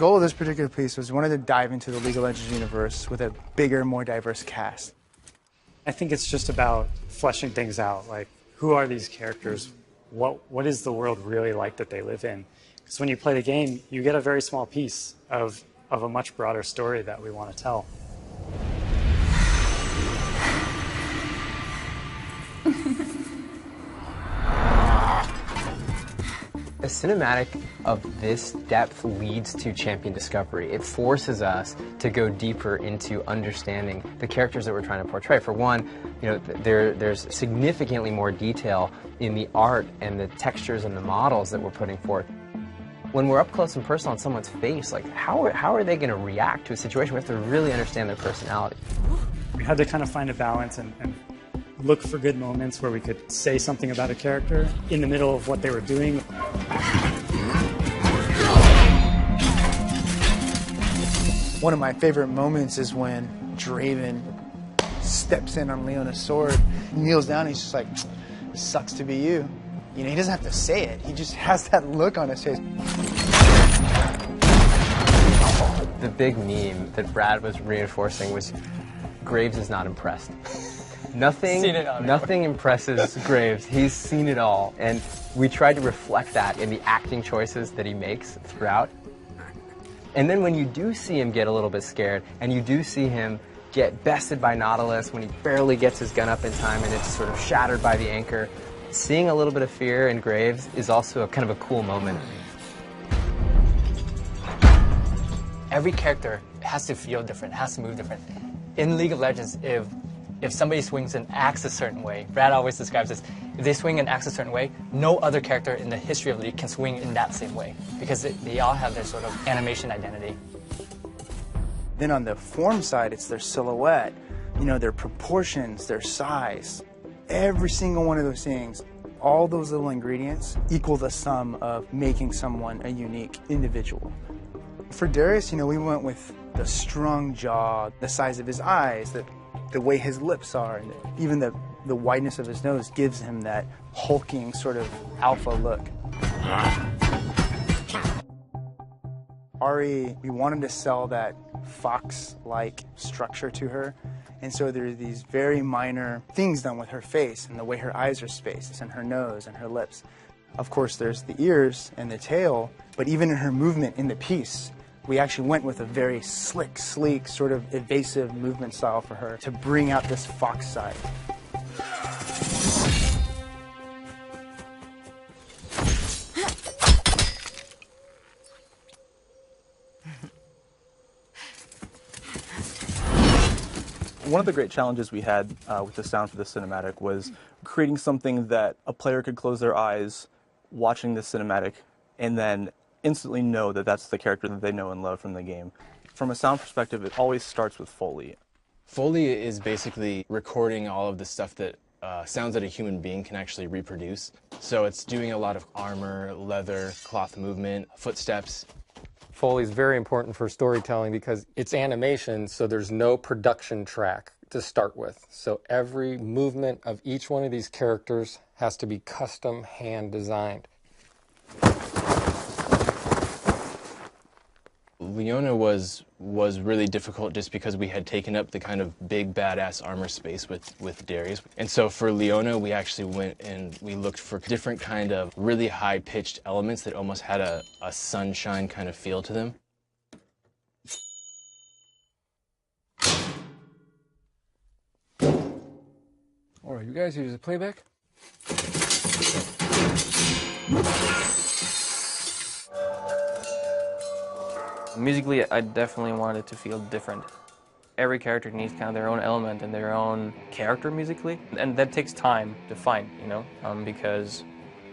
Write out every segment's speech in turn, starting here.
goal of this particular piece was we wanted to dive into the League of Legends universe with a bigger, more diverse cast. I think it's just about fleshing things out. Like, who are these characters? What is the world really like that they live in? Because when you play the game, you get a very small piece of a much broader story that we want to tell. A cinematic of this depth leads to champion discovery. It forces us to go deeper into understanding the characters that we're trying to portray. For one, you know, there's significantly more detail in the art and the textures and the models that we're putting forth. When we're up close and personal on someone's face, like how are they going to react to a situation? We have to really understand their personality. We had to kind of find a balance and look for good moments where we could say something about a character in the middle of what they were doing. One of my favorite moments is when Draven steps in on Leona's sword, kneels down, and he's just like, "It sucks to be you." You know, he doesn't have to say it. He just has that look on his face. The big meme that Brad was reinforcing was Graves is not impressed. Nothing impresses Graves. He's seen it all. And we tried to reflect that in the acting choices that he makes throughout. And then when you do see him get a little bit scared, and you do see him get bested by Nautilus when he barely gets his gun up in time and it's sort of shattered by the anchor, seeing a little bit of fear in Graves is also kind of a cool moment. Every character has to feel different, has to move different. In League of Legends, if somebody swings and acts a certain way, Brad always describes this, if they swing and act a certain way, no other character in the history of the League can swing in that same way, because they all have their sort of animation identity. Then on the form side, it's their silhouette, you know, their proportions, their size. Every single one of those things, all those little ingredients equal the sum of making someone a unique individual. For Darius, you know, we went with the strong jaw, the size of his eyes, the way his lips are, and even the wideness of his nose gives him that hulking sort of alpha look. Ahri, we wanted to sell that fox-like structure to her, and so there are these very minor things done with her face and the way her eyes are spaced and her nose and her lips. Of course, there's the ears and the tail, but even in her movement in the piece, we actually went with a very slick, sleek, sort of evasive movement style for her to bring out this fox side. One of the great challenges we had with the sound for the cinematic was creating something that a player could close their eyes watching the cinematic and then instantly know that that's the character that they know and love from the game. From a sound perspective, it always starts with Foley. Foley is basically recording all of the stuff that sounds that a human being can actually reproduce. So it's doing a lot of armor, leather, cloth movement, footsteps. Foley is very important for storytelling because it's animation, so there's no production track to start with. So every movement of each one of these characters has to be custom hand designed. Leona was really difficult just because we had taken up the kind of big badass armor space with Darius. And so for Leona, we actually went and we looked for different kind of really high-pitched elements that almost had a sunshine kind of feel to them. All right, you guys use the playback? Musically, I definitely wanted it to feel different. Every character needs kind of their own element and their own character musically, and that takes time to find, you know, because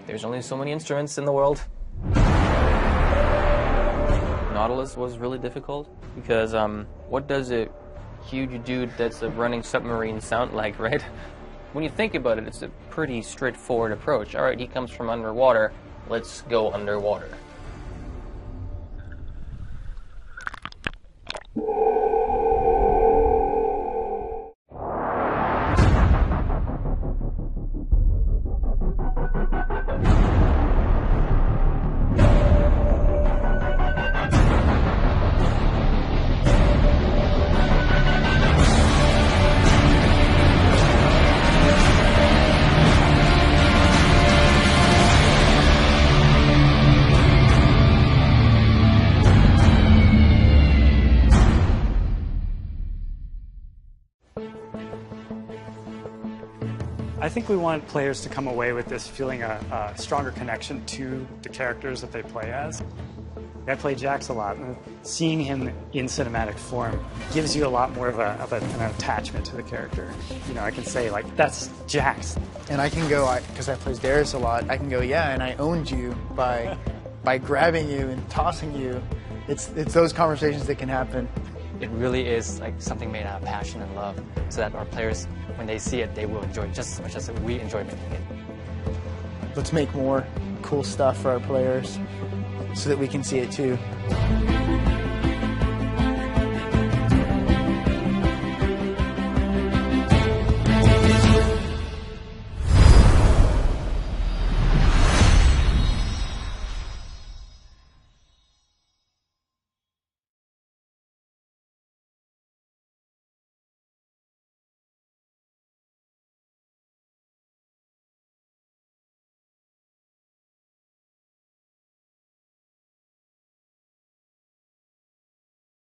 there's only so many instruments in the world. Nautilus was really difficult because what does a huge dude that's a running submarine sound like, right? When you think about it, it's a pretty straightforward approach. All right, he comes from underwater, let's go underwater. I think we want players to come away with this feeling a stronger connection to the characters that they play as. I play Jax a lot, and seeing him in cinematic form gives you a lot more of an attachment to the character. You know, I can say, like, that's Jax. And I can go, because I play Darius a lot, I can go, yeah, and I owned you by grabbing you and tossing you. It's those conversations that can happen. It really is like something made out of passion and love, so that our players, when they see it, they will enjoy it just as much as we enjoy making it. Let's make more cool stuff for our players so that we can see it too.